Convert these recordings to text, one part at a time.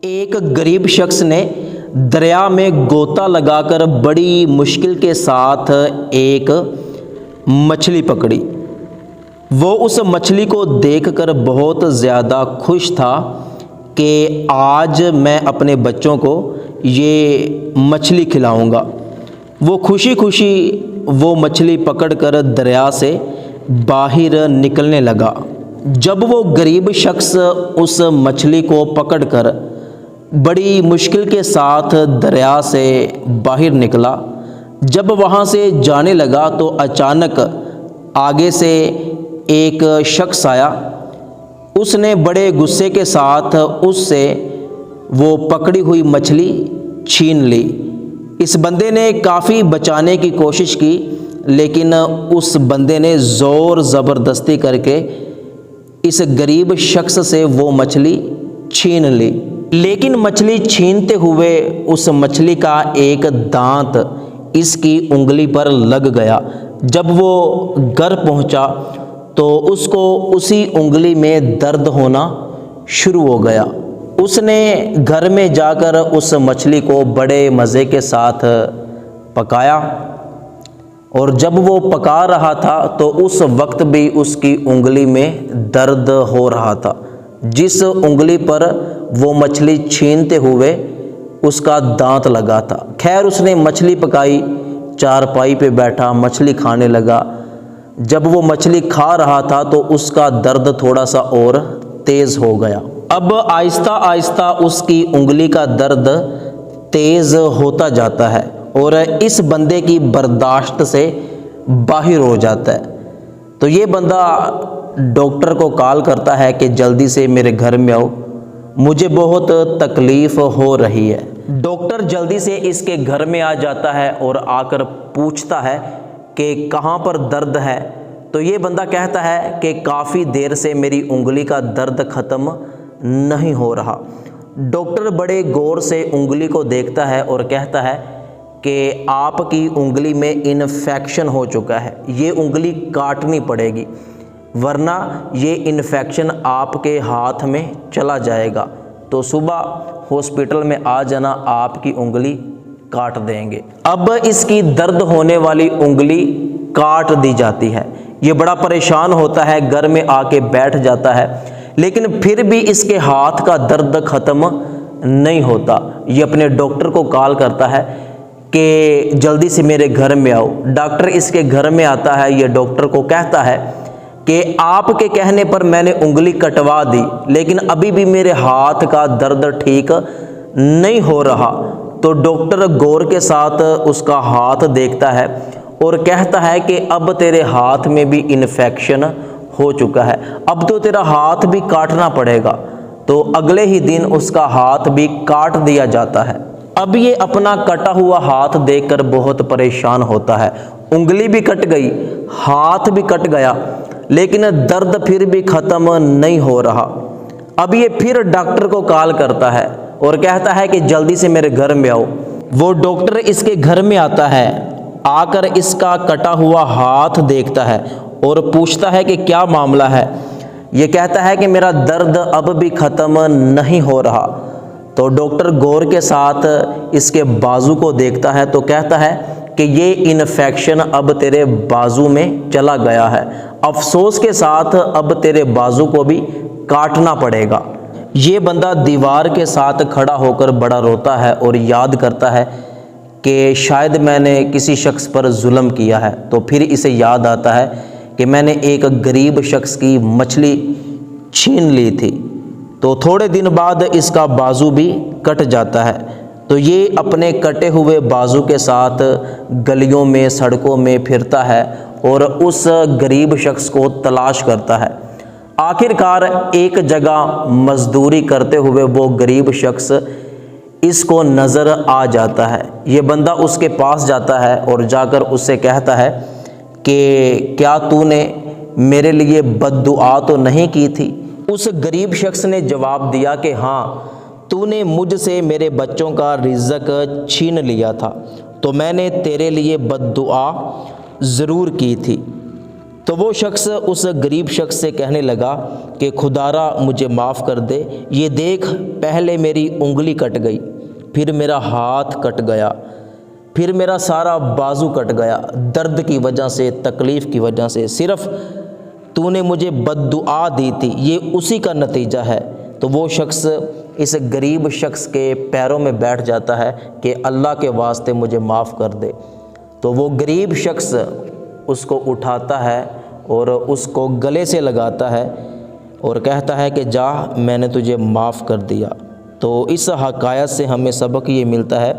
ایک غریب شخص نے دریا میں غوطہ لگا کر بڑی مشکل کے ساتھ ایک مچھلی پکڑی۔ وہ اس مچھلی کو دیکھ کر بہت زیادہ خوش تھا کہ آج میں اپنے بچوں کو یہ مچھلی کھلاؤں گا۔ وہ خوشی خوشی وہ مچھلی پکڑ کر دریا سے باہر نکلنے لگا۔ جب وہ غریب شخص اس مچھلی کو پکڑ کر بڑی مشکل کے ساتھ دریا سے باہر نکلا، جب وہاں سے جانے لگا تو اچانک آگے سے ایک شخص آیا۔ اس نے بڑے غصے کے ساتھ اس سے وہ پکڑی ہوئی مچھلی چھین لی۔ اس بندے نے کافی بچانے کی کوشش کی، لیکن اس بندے نے زور زبردستی کر کے اس غریب شخص سے وہ مچھلی چھین لی۔ لیکن مچھلی چھینتے ہوئے اس مچھلی کا ایک دانت اس کی انگلی پر لگ گیا۔ جب وہ گھر پہنچا تو اس کو اسی انگلی میں درد ہونا شروع ہو گیا۔ اس نے گھر میں جا کر اس مچھلی کو بڑے مزے کے ساتھ پکایا، اور جب وہ پکا رہا تھا تو اس وقت بھی اس کی انگلی میں درد ہو رہا تھا، جس انگلی پر وہ مچھلی چھینتے ہوئے اس کا دانت لگا تھا۔ خیر اس نے مچھلی پکائی، چارپائی پہ بیٹھا مچھلی کھانے لگا۔ جب وہ مچھلی کھا رہا تھا تو اس کا درد تھوڑا سا اور تیز ہو گیا۔ اب آہستہ آہستہ اس کی انگلی کا درد تیز ہوتا جاتا ہے اور اس بندے کی برداشت سے باہر ہو جاتا ہے۔ تو یہ بندہ ڈاکٹر کو کال کرتا ہے کہ جلدی سے میرے گھر میں آؤ، مجھے بہت تکلیف ہو رہی ہے۔ ڈاکٹر جلدی سے اس کے گھر میں آ جاتا ہے اور آ کر پوچھتا ہے کہ کہاں پر درد ہے۔ تو یہ بندہ کہتا ہے کہ کافی دیر سے میری انگلی کا درد ختم نہیں ہو رہا۔ ڈاکٹر بڑے غور سے انگلی کو دیکھتا ہے اور کہتا ہے کہ آپ کی انگلی میں انفیکشن ہو چکا ہے، یہ انگلی کاٹنی پڑے گی، ورنہ یہ انفیکشن آپ کے ہاتھ میں چلا جائے گا، تو صبح ہاسپٹل میں آ جانا، آپ کی انگلی کاٹ دیں گے۔ اب اس کی درد ہونے والی انگلی کاٹ دی جاتی ہے۔ یہ بڑا پریشان ہوتا ہے، گھر میں آ کے بیٹھ جاتا ہے، لیکن پھر بھی اس کے ہاتھ کا درد ختم نہیں ہوتا۔ یہ اپنے ڈاکٹر کو کال کرتا ہے کہ جلدی سے میرے گھر میں آؤ۔ ڈاکٹر اس کے گھر میں آتا ہے۔ یہ ڈاکٹر کو کہتا ہے کہ آپ کے کہنے پر میں نے انگلی کٹوا دی، لیکن ابھی بھی میرے ہاتھ کا درد ٹھیک نہیں ہو رہا۔ تو ڈاکٹر غور کے ساتھ اس کا ہاتھ دیکھتا ہے اور کہتا ہے کہ اب تیرے ہاتھ میں بھی انفیکشن ہو چکا ہے، اب تو تیرا ہاتھ بھی کاٹنا پڑے گا۔ تو اگلے ہی دن اس کا ہاتھ بھی کاٹ دیا جاتا ہے۔ اب یہ اپنا کٹا ہوا ہاتھ دیکھ کر بہت پریشان ہوتا ہے۔ انگلی بھی کٹ گئی، ہاتھ بھی کٹ گیا، لیکن درد پھر بھی ختم نہیں ہو رہا۔ اب یہ پھر ڈاکٹر کو کال کرتا ہے اور کہتا ہے کہ جلدی سے میرے گھر میں آؤ۔ وہ ڈاکٹر اس کے گھر میں آتا ہے، آ کر اس کا کٹا ہوا ہاتھ دیکھتا ہے اور پوچھتا ہے کہ کیا معاملہ ہے۔ یہ کہتا ہے کہ میرا درد اب بھی ختم نہیں ہو رہا۔ تو ڈاکٹر غور کے ساتھ اس کے بازو کو دیکھتا ہے تو کہتا ہے کہ یہ انفیکشن اب تیرے بازو میں چلا گیا ہے، افسوس کے ساتھ اب تیرے بازو کو بھی کاٹنا پڑے گا۔ یہ بندہ دیوار کے ساتھ کھڑا ہو کر بڑا روتا ہے اور یاد کرتا ہے کہ شاید میں نے کسی شخص پر ظلم کیا ہے۔ تو پھر اسے یاد آتا ہے کہ میں نے ایک غریب شخص کی مچھلی چھین لی تھی۔ تو تھوڑے دن بعد اس کا بازو بھی کٹ جاتا ہے۔ تو یہ اپنے کٹے ہوئے بازو کے ساتھ گلیوں میں سڑکوں میں پھرتا ہے اور اس غریب شخص کو تلاش کرتا ہے۔ آخر کار ایک جگہ مزدوری کرتے ہوئے وہ غریب شخص اس کو نظر آ جاتا ہے۔ یہ بندہ اس کے پاس جاتا ہے اور جا کر اس سے کہتا ہے کہ کیا تو نے میرے لیے بد دعا تو نہیں کی تھی؟ اس غریب شخص نے جواب دیا کہ ہاں، تو نے مجھ سے میرے بچوں کا رزق چھین لیا تھا، تو میں نے تیرے لیے بد دعا ضرور کی تھی۔ تو وہ شخص اس غریب شخص سے کہنے لگا کہ خدارا مجھے معاف کر دے، یہ دیکھ پہلے میری انگلی کٹ گئی، پھر میرا ہاتھ کٹ گیا، پھر میرا سارا بازو کٹ گیا، درد کی وجہ سے، تکلیف کی وجہ سے، صرف تو نے مجھے بد دعا دی تھی، یہ اسی کا نتیجہ ہے۔ تو وہ شخص اس غریب شخص کے پیروں میں بیٹھ جاتا ہے کہ اللہ کے واسطے مجھے معاف کر دے۔ تو وہ غریب شخص اس کو اٹھاتا ہے اور اس کو گلے سے لگاتا ہے اور کہتا ہے کہ جا، میں نے تجھے معاف کر دیا۔ تو اس حکایت سے ہمیں سبق یہ ملتا ہے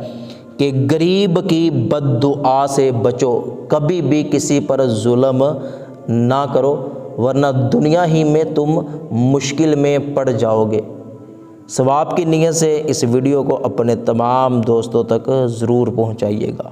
کہ غریب کی بد دعا سے بچو، کبھی بھی کسی پر ظلم نہ کرو، ورنہ دنیا ہی میں تم مشکل میں پڑ جاؤ گے۔ ثواب کی نیت سے اس ویڈیو کو اپنے تمام دوستوں تک ضرور پہنچائیے گا۔